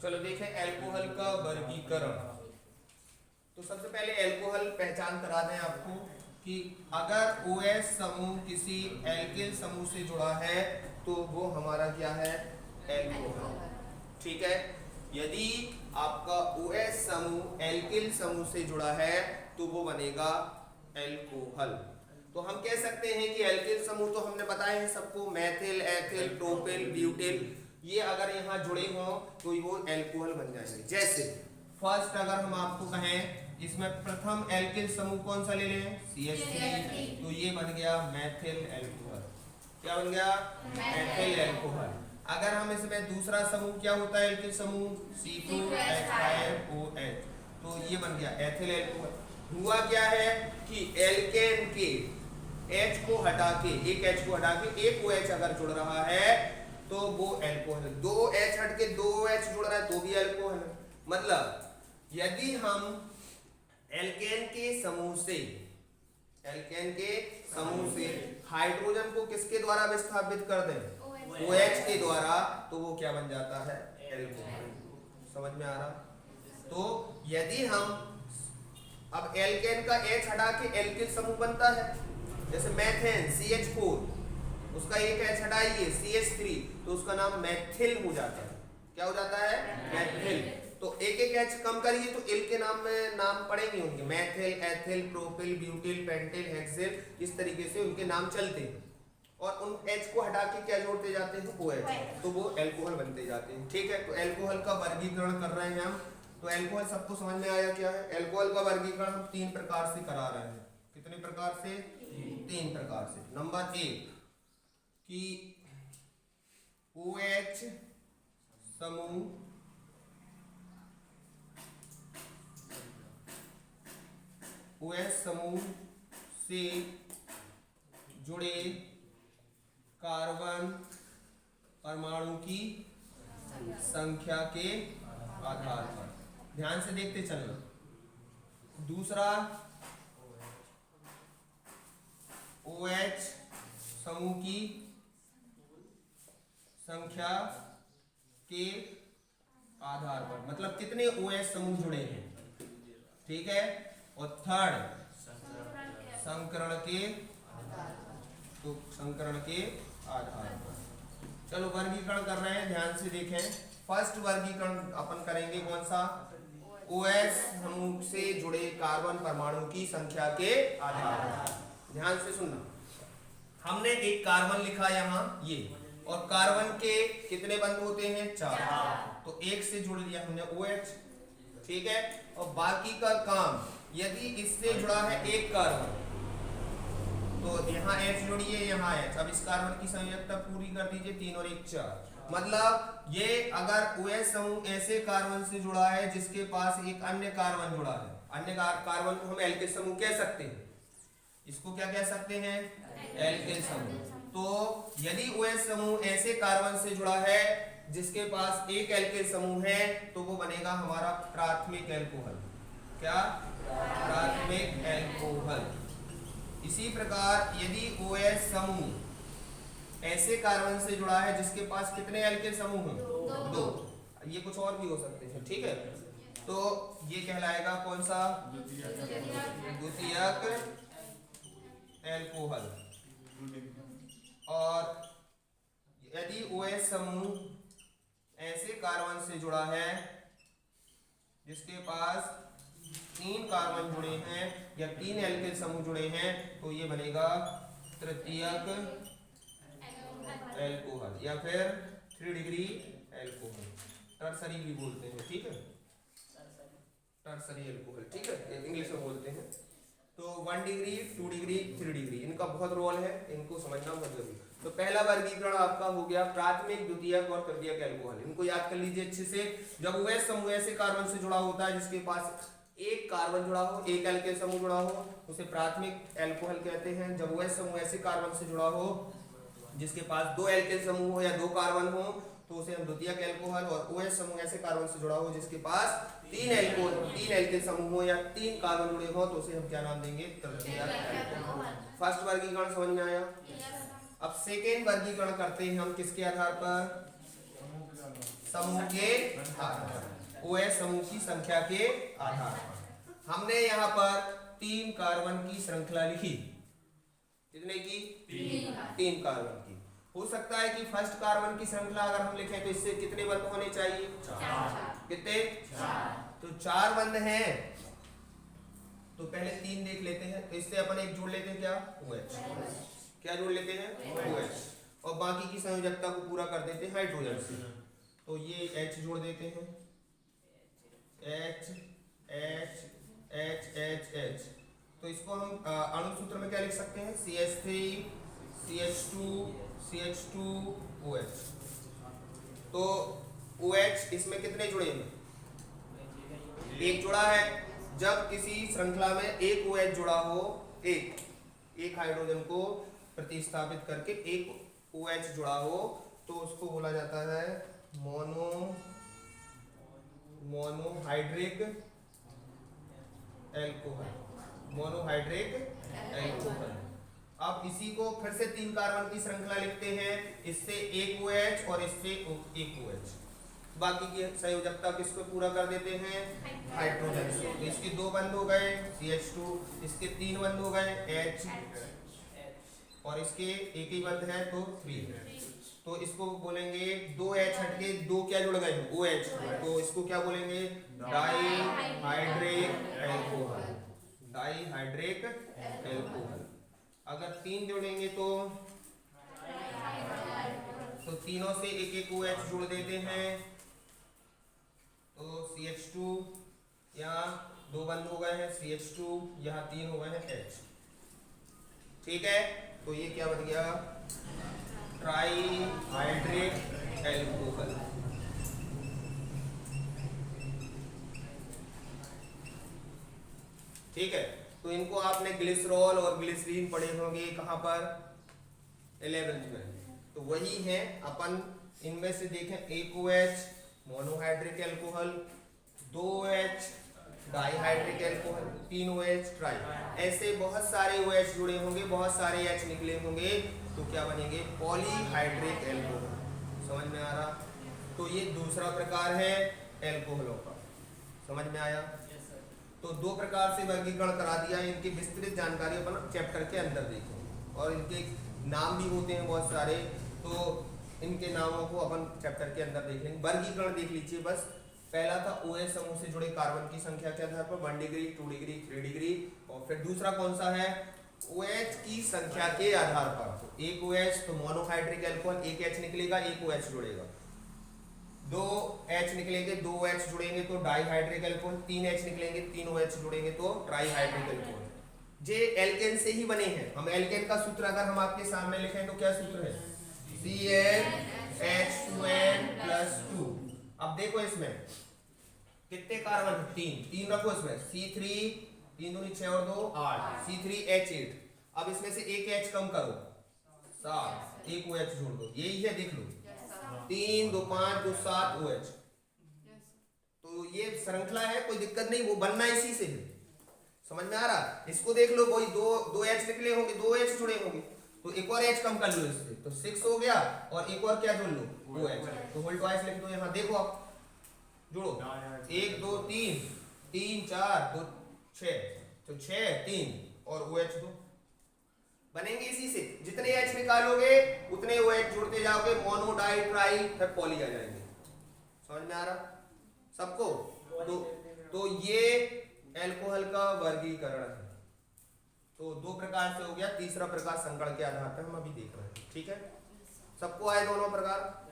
चलो देखें अल्कोहल का वर्गीकरण। तो सबसे पहले अल्कोहल पहचान करा दें आपको कि अगर OH समूह किसी एल्किल समूह से जुड़ा है तो वो हमारा क्या है, अल्कोहल। ठीक है, यदि आपका OH समूह एल्किल समूह से जुड़ा है तो वो बनेगा अल्कोहल। तो हम कह सकते हैं कि एल्किल समूह तो हमने बताए हैं सबको, मैथिल, एथिल, प्रोपिल, ब्यूटिल, ये अगर यहाँ जुड़े हों तो वो एल्कोहल बन जाएंगे। जैसे फर्स्ट अगर हम आपको कहें इसमें प्रथम एल्किल समूह कौन सा ले लें, CH3, तो ये बन गया मैथिल एल्कोहल। क्या बन गया, मैथिल एल्कोहल। अगर हम इसमें दूसरा समूह क्या होता है एल्किल समूह, C2H5OH, तो ये बन गया एथिल एल्कोहल। हुआ क्या है कि एल्केन के H को हटा के, एक H को हटा के एक OH अगर जुड़ रहा है तो वो एल्कोहल है। दो H हट के दो OH जुड़ रहा है तो भी एल्कोहल है। मतलब यदि हम एल्केन के समूह से हाइड्रोजन को किसके द्वारा विस्थापित कर दें, OH के द्वारा, तो वो क्या बन जाता है, एल्कोहल। समझ में आ रहा। तो यदि हम अब एल्केन का H हटा के एल्किल समूह बनता है, जैसे मैथेन CH4, उसका एक H हटाइए CH3, तो उसका नाम मैथिल हो जाता है। क्या हो जाता है, मैथिल। तो एक एक H कम करिए तो एल के नाम में नाम पड़ेंगे होंगे, methyl, ethyl, propyl, butyl, pentyl, hexyl, इस तरीके से उनके नाम चलते हैं। और उन H को हटा के क्या जोड़ते जाते हैं, OH, तो वो एल्कोहल बनते जाते हैं। ठीक है, तो एल्कोहल का वर्गीकरण कर रहे हैं हम। तो एल्कोहल सबको समझ में आया क्या है। एल्कोहल का वर्गीकरण हम 3 प्रकार से करा रहे हैं। कितने प्रकार से, 3 प्रकार से। नंबर 1 कि OH समूह से जुड़े कार्बन परमाणु की संख्या के आधार पर। ध्यान से देखते चलना। दूसरा, OH समूह की संख्या के आधार पर, मतलब कितने OH समूह जुड़े हैं। ठीक है। और थर्ड, संकरण के, तो संकरण के आधार पर। चलो वर्गीकरण कर रहे हैं, ध्यान से देखें। फर्स्ट वर्गीकरण अपन करेंगे कौन सा, OH समूह से जुड़े कार्बन परमाणु की संख्या के आधार पर। ध्यान से सुनना। हमने एक कार्बन लिखा यहाँ ये, और कार्बन के कितने बंध होते हैं, 4, तो एक से जुड़ लिया हमने OH। ठीक है। और बाकी का काम, यदि इससे जुड़ा है एक कार्बन तो यहाँ H जोड़िए, यहाँ H। अब इस कार्बन की संयोजकता पूरी कर दीजिए, 3 और 1 4। मतलब ये अगर OH समूह ऐसे कार्बन से जुड़ा है जिसके पास एक अन्य कार्बन जुड़ा है, अन्य कार्बन को हम एल्किल समूह कह सकते हैं। इसको क्या कह सकते हैं, एल्किल समूह। तो यदि OH समूह ऐसे कार्बन से जुड़ा है जिसके पास एक एल्किल समूह है तो वो बनेगा हमारा प्राथमिक एल्कोहल। क्या, प्राथमिक एल्कोहल। इसी प्रकार यदि OH समूह ऐसे कार्बन से जुड़ा है जिसके पास कितने एल्किल समूह हैं, 2, ये कुछ और भी हो सकते हैं। ठीक है, तो ये कहलाएगा कौन सा, द्वितीयक एल्कोहल। और यदि OH समूह ऐसे कार्बन से जुड़ा है जिसके पास 3 कार्बन जुड़े हैं या 3 एल्किल समूह जुड़े हैं, तो ये बनेगा तृतीयक एल्कोहल या फिर 3 डिग्री एल्कोहल, टर्सरी भी बोलते हैं। ठीक है, टर्सरी एल्कोहल। ठीक है, इंग्लिश में बोलते हैं। तो 1 डिग्री, 2 डिग्री, 3 डिग्री, इनका बहुत रोल है, इनको समझना बहुत जरूरी। तो पहला वर्गीकरण आपका हो गया प्राथमिक, द्वितीयक और तृतीयक एल्कोहल। इनको याद कर लीजिए अच्छे से। जब OH समूह ऐसे कार्बन से जुड़ा होता है जिसके पास एक कार्बन जुड़ा हो, एक एल्किल समूह जुड़ा हो, उसे प्राथमिक एल्कोहल कहते हैं। जब OH समूह ऐसे कार्बन से जुड़ा हो जिसके पास 2 एल्किल समूह हो या 2 कार्बन हो तो उसे हम द्वितीयक एल्कोहल। और OH समूह ऐसे कार्बन से जुड़ा हो जिसके पास 3 एल्किल समूह हो या 3 कार्बन जुड़े हो तो उसे हम क्या नाम देंगे, तृतीयक एल्कोहल। फर्स्ट वर्गीकरण समझ में आया। अब सेकेंड वर्गीकरण करते हैं हम किसके आधार पर, समूह के आधार पर, OH समूह की संख्या के आधार पर। हमने यहाँ पर 3 कार्बन की श्रृंखला लिखी। कितने की? 3 कार्बन की। हो सकता है कि फर्स्ट कार्बन की श्रृंखला अगर हम लिखें तो इससे कितने बंध होने चाहिए? 4। कितने? 4। तो 4 बंध हैं, तो पहले 3 देख लेते हैं। तो इससे अपन एक जोड़ लेते हैं, क्या? OH। क्या जोड़ लेते हैं? OH। और बाकी की संयोजकता को पूरा कर देते हैं हाइड्रोजन से। तो ये H जोड़ देते हैं, H H H H H। तो इसको हम अणु सूत्र में क्या लिख सकते हैं? CH3 CH2 CH2 OH। तो OH इसमें कितने जुड़े हैं? एक जुड़ा है। जब किसी श्रृंखला में एक OH जुड़ा हो, एक हाइड्रोजन को प्रतिस्थापित करके एक OH जुड़ा हो, तो उसको बोला जाता है मोनोहाइड्रिक एल्कोहल। Monohydric alcohol. अब इसी को फिर से 3 कार्बन की श्रृंखला लिखते हैं। इससे एक OH और इससे एक OH। बाकी की संयोजकता किसको पूरा कर देते हैं? हाइड्रोजन से। तो इसके 2 बंध हो गए CH2, इसके 3 बंध हो गए H, और इसके एक ही बंध है तो 3। तो इसको बोलेंगे 2 H हटके 2 क्या जुड़ गए? OH। तो इसको क्या बोलेंगे? Dihydric alcohol. Dihydric alcohol. अगर 3 जोड़ेंगे तो तीनों से एक एक OH जोड़ देते हैं। तो CH2 यहाँ 2 बंद हो गए हैं CH2, यहाँ 3 हो गए हैं H। ठीक है, तो ये क्या बन गया? Trihydric alcohol. ठीक है, तो इनको आपने ग्लिसरॉल और ग्लिसरीन पढ़े होंगे कहां पर? 11th में। तो वही है, अपन इनमें से देखें, एक OH monohydric alcohol, 2 OH dihydric alcohol, 3 OH try. ऐसे बहुत सारे OH जुड़े होंगे, बहुत सारे H निकले होंगे, तो क्या बनेंगे? Polyhydric alcohol. समझ में आ रहा? तो ये दूसरा प्रकार है एल्कोहलों का। समझ में आया? तो 2 प्रकार से वर्गीकरण करा दिया। इनकी विस्तृत जानकारी अपन चैप्टर के अंदर देखेंगे, और इनके नाम भी होते हैं बहुत सारे, तो इनके नामों को अपन चैप्टर के अंदर देख लेंगे। वर्गीकरण देख लीजिए बस। पहला था OH समूह से जुड़े कार्बन की संख्या के आधार पर 1 डिग्री, 2 डिग्री, 3 डिग्री। और फिर दूसरा कौन सा है? OH की संख्या के आधार पर। तो एक OH तो मोनोहाइड्रिक एल्कोहल, एक H निकलेगा, एक OH जुड़ेगा। 2 H निकलेंगे, 2 OH जुड़ेंगे तो डाईहाइड्रिक एल्कोहल। 3 H निकलेंगे, 3 OH जुड़ेंगे तो ट्राईहाइड्रिक एल्कोहल। जे एल्केन से ही बने हैं। हम एल्केन का सूत्र अगर हम आपके सामने लिखें तो क्या सूत्र है? CnH2n+2। अब देखो इसमें कितने कार्बन? 3 रखो इसमें। C3 3 दूनी 6 और 2 8, C3H8। अब इसमें से एक H कम करो, 7, एक OH जोड़ दो। यही है, देख लो, 3 2 5 2 7 OH। तो ये श्रृंखला है, कोई दिक्कत नहीं, वो बनना इसी से है। समझ में आ रहा? इसको देख लो, वही 2 H निकले होंगे, 2 H जुड़े होंगे, तो एक और H कम कर लो इससे, तो 6 हो गया। और एक और क्या जोड़ लो? OH। तो होल ट्वाइस लिख दो यहाँ। देखो आप जोड़ो, 1 2 3 3 4 2 6, तो 6 3 और OH 2 बनेंगे इसी से। जितने H निकालोगे उतने OH जुड़ते जाओगे, मोनो डाई ट्राई फिर पॉली आ जाएंगे। समझ में आ रहा सबको? तो ये एल्कोहल का वर्गीकरण है। तो 2 प्रकार से हो गया। तीसरा प्रकार संगण के आधार पर हम अभी देख रहे हैं। ठीक है, सबको आए दोनों प्रकार?